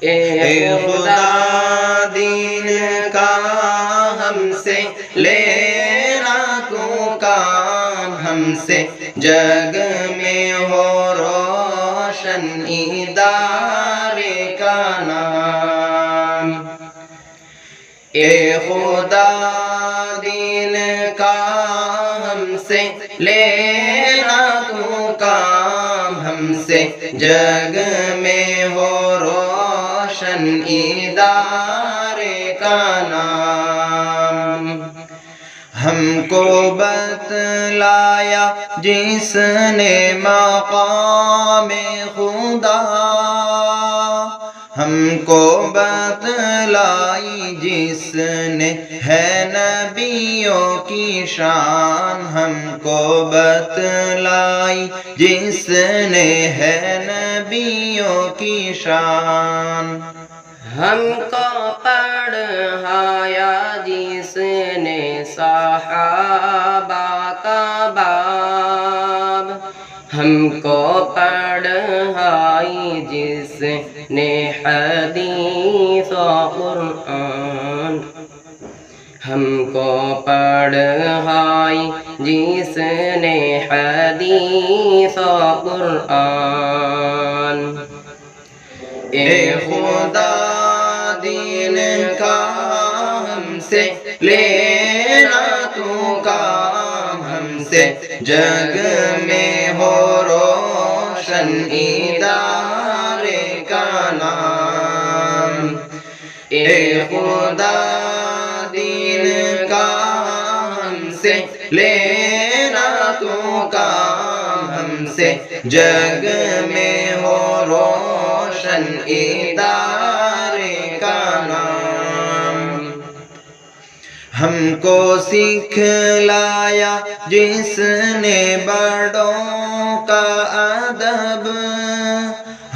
اے خدا دین کا ہم سے لینا تو کام ہم سے، جگ میں ہو روشن ادارے کا نام۔ اے خدا دین کا ہم سے لینا تو کام ہم سے، جگ میں ہو روشن ادارے کا نام۔ ہم کو بتلایا جس نے مقام خدا، ہم کو بتلائی جس نے ہے نبیوں کی شان، ہم کو بتلائی جس نے ہے نبیوں کی شان۔ ہم کو پڑھایا جس نے صحابہ کا باب، ہم کو پڑھائی جس نے حدیث و قرآن، ہم کو پڑھائی جس نے حدیث و قرآن۔ اے خدا دین کا ہم سے لینا تو کام ہم سے، جگ میں ہو روشن ادارے کا نام۔ اے خدا دین کا ہم سے لینا تو کام ہم سے، جگ میں ہو روشن ادارے کا نام۔ ہم کو سکھلایا جس نے بڑوں کا ادب،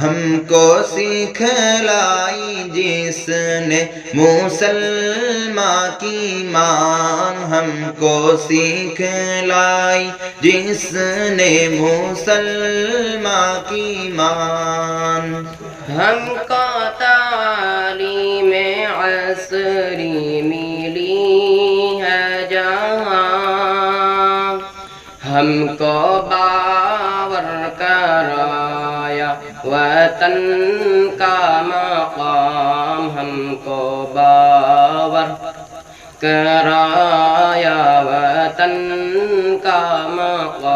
ہم کو سکھلائی جس نے مسلمان کی مان، ہم کو سکھلائی جس نے مسلمان کی مان۔ ہم کو تعلیم عصری ملی ہے جہاں، ہم کو باور کرایا وطن کا مقام، ہم کو باور کرایا وطن کا مقام۔